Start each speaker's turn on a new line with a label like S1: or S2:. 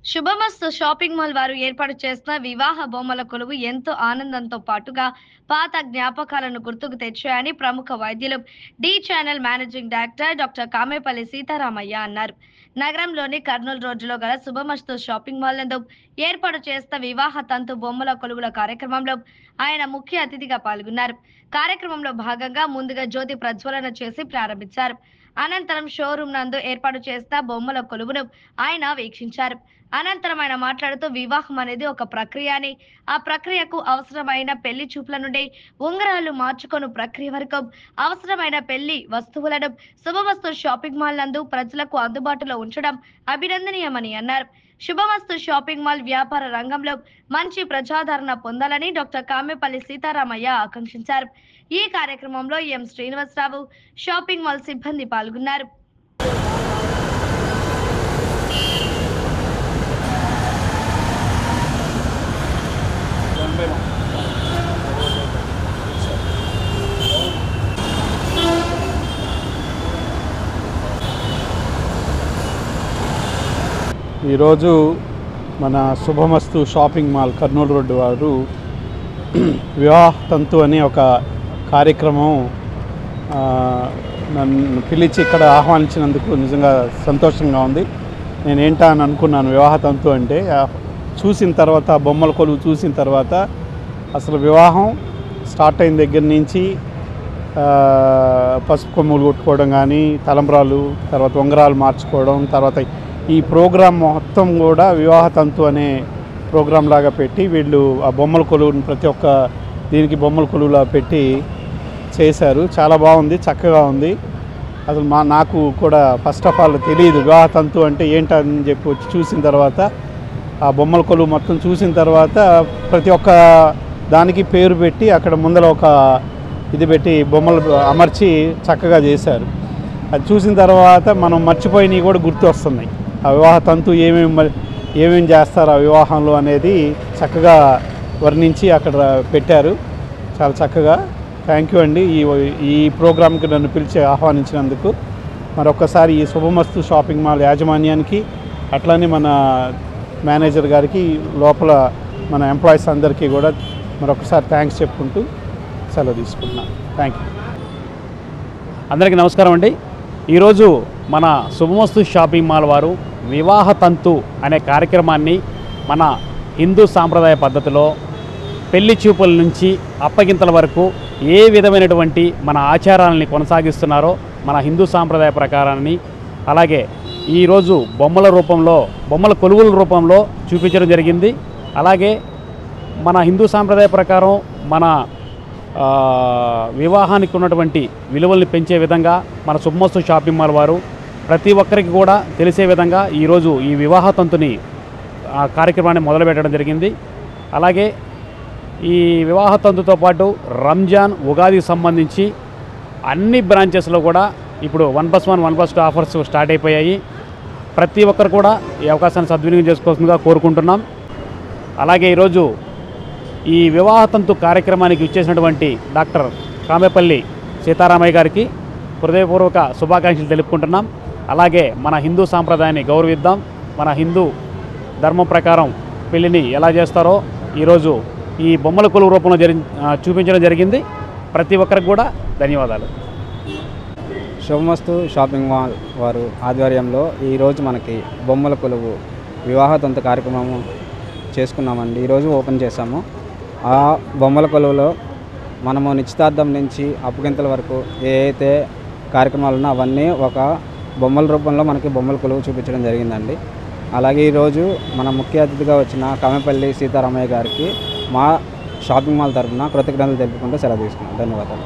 S1: శుభమస్తు shopping mall వారు ఏర్పాటు చేసిన వివాహ బొమ్మల కొలువు ఎంతో ఆనందంతో పాటుగా పాత జ్ఞాపకాలను గుర్తుకు తెచ్చాయని ప్రముఖ వైద్యులు the channel managing director doctor Kamepalli Sitaramayya అన్నారు. నగరంలోని కర్నూలు రోడ్డులో గల శుభమస్తు షాపింగ్ మాల్ నందు ఏర్పాటు చేసిన వివాహ తంతు బొమ్మల కొలువుల కార్యక్రమంలో ఆయన ముఖ్య అతిథిగా పాల్గొన్నారు. కార్యక్రమంలో భాగంగా ముందుగా జ్యోతి ప్రజ్వలన చేసి ప్రారంభించారు. అనంతరం షోరూం నందు ఏర్పాటు చేసిన బొమ్మల కొలువును ఆయన వీక్షించారు. అనంతరం ఆయన మాట్లాడుతూ వివాహం అనేది ఒక ప్రక్రియ అని, ఆ ప్రక్రియకు అవసరమైన పెళ్లి చూపుల నుండి ఉంగరాలు మార్చుకొను ప్రక్రియ వరకు అవసరమైన పెళ్లి వస్తువులను శుభమస్తు షాపింగ్ మాల్ నందు ప్రజలకు అందుబాటులో ఉంచడం అభినందనీయమని అన్నారు. శుభమస్తు షాపింగ్ మాల్ వ్యాపార రంగంలో మంచి ప్రజాదరణ పొందాలని డాక్టర్ కామేపల్లి సీతారామయ్య ఆకాంక్షించారు. ఈ కార్యక్రమంలో ఎం శ్రీనివాసరావు, షాపింగ్ మాల్ సిబ్బంది పాల్గొన్నారు.
S2: ఈరోజు మన శుభమస్తు షాపింగ్ మాల్ కర్నూలు రోడ్డు వారు వివాహ తంతు అనే ఒక కార్యక్రమం నన్ను పిలిచి ఇక్కడ ఆహ్వానించినందుకు నిజంగా సంతోషంగా ఉంది. నేనేంటా అని అనుకున్నాను. వివాహ తంతు అంటే చూసిన తర్వాత, బొమ్మల కొలువు చూసిన తర్వాత అసలు వివాహం స్టార్ట్ అయిన దగ్గర నుంచి పసుపు కొమ్ములు కొట్టుకోవడం కానీ, తలంబ్రాలు, తర్వాత ఉంగరాలు మార్చుకోవడం, తర్వాత ఈ ప్రోగ్రాం మొత్తం కూడా వివాహ తంతు అనే ప్రోగ్రాం లాగా పెట్టి వీళ్ళు ఆ బొమ్మల కొలువుని ప్రతి ఒక్క దీనికి బొమ్మల కొలువులా పెట్టి చేశారు. చాలా బాగుంది, చక్కగా ఉంది. అసలు నాకు కూడా ఫస్ట్ ఆఫ్ ఆల్ తెలియదు వివాహ తంతు అంటే ఏంటని చెప్పి వచ్చి చూసిన తర్వాత, ఆ బొమ్మల కొలువు మొత్తం చూసిన తర్వాత ప్రతి ఒక్క దానికి పేరు పెట్టి అక్కడ ముందర ఒక ఇది పెట్టి బొమ్మలు అమర్చి చక్కగా చేశారు. అది చూసిన తర్వాత మనం మర్చిపోయినవి కూడా గుర్తు వస్తున్నాయి. ఆ వివాహ తంతు ఏమేమి చేస్తారు ఆ వివాహంలో అనేది చక్కగా వర్ణించి అక్కడ పెట్టారు. చాలా చక్కగా. థ్యాంక్ యూ అండి ఈ ప్రోగ్రాంకి నన్ను పిలిచి ఆహ్వానించినందుకు. మరొకసారి ఈ శుభమస్తు షాపింగ్ మాల్ యాజమాన్యానికి, అట్లానే మన మేనేజర్ గారికి, లోపల మన ఎంప్లాయీస్ అందరికీ కూడా మరొకసారి థ్యాంక్స్ చెప్పుకుంటూ సెలవు తీసుకుంటున్నాను. Thank you.
S3: అందరికీ నమస్కారం అండి. ఈరోజు మన శుభమస్తు షాపింగ్ మాల్ వారు వివాహ తంతు అనే కార్యక్రమాన్ని మన హిందూ సాంప్రదాయ పద్ధతిలో పెళ్లి చూపుల నుంచి అప్పగింతల వరకు ఏ విధమైనటువంటి మన ఆచారాలని కొనసాగిస్తున్నారో మన హిందూ సాంప్రదాయ ప్రకారాన్ని, అలాగే ఈరోజు బొమ్మల కొలువుల రూపంలో చూపించడం జరిగింది. అలాగే మన హిందూ సాంప్రదాయ ప్రకారం మన వివాహానికి ఉన్నటువంటి విలువల్ని పెంచే విధంగా మన శుభమస్తు షాపింగ్ మాల్ వారు ప్రతి ఒక్కరికి కూడా తెలిసే విధంగా ఈరోజు ఈ వివాహ తంతుని కార్యక్రమాన్ని మొదలుపెట్టడం జరిగింది. అలాగే ఈ వివాహ తంతుతో పాటు రంజాన్, ఉగాదికి సంబంధించి అన్ని బ్రాంచెస్లో కూడా ఇప్పుడు 1+1, 1+2 ఆఫర్స్ స్టార్ట్ అయిపోయాయి. ప్రతి ఒక్కరు కూడా ఈ అవకాశాన్ని సద్వినియోగం చేసుకోవాల్సిందిగా కోరుకుంటున్నాం. అలాగే ఈరోజు ఈ వివాహ తంతు కార్యక్రమానికి ఇచ్చేసినటువంటి డాక్టర్ కామేపల్లి సీతారామయ్య గారికి హృదయపూర్వక శుభాకాంక్షలు తెలుపుకుంటున్నాం. అలాగే మన హిందూ సాంప్రదాయాన్ని గౌరవిద్దాం. మన హిందూ ధర్మం ప్రకారం పెళ్లిని ఎలా చేస్తారో ఈరోజు ఈ బొమ్మల కొలువు రూపంలో చూపించడం జరిగింది. ప్రతి ఒక్కరికి కూడా ధన్యవాదాలు.
S4: శుభమస్తు షాపింగ్ మాల్ వారు ఆధ్వర్యంలో ఈరోజు మనకి బొమ్మల కొలువు వివాహ తంతు కార్యక్రమం చేసుకున్నామండి. ఈరోజు ఓపెన్ చేశాము. ఆ బొమ్మల కొలువులో మనము నిశ్చితార్థం నుంచి అప్పగింతల వరకు ఏ అయితే కార్యక్రమాలు ఉన్నా అవన్నీ ఒక బొమ్మల రూపంలో మనకి బొమ్మల కొలువు చూపించడం జరిగిందండి. అలాగే ఈరోజు మన ముఖ్య అతిథిగా వచ్చిన కామేపల్లి సీతారామయ్య గారికి మా షాపింగ్ మాల్ తరఫున కృతజ్ఞతలు తెలుపుకుంటూ సెలవు తీసుకున్నాం. ధన్యవాదాలు.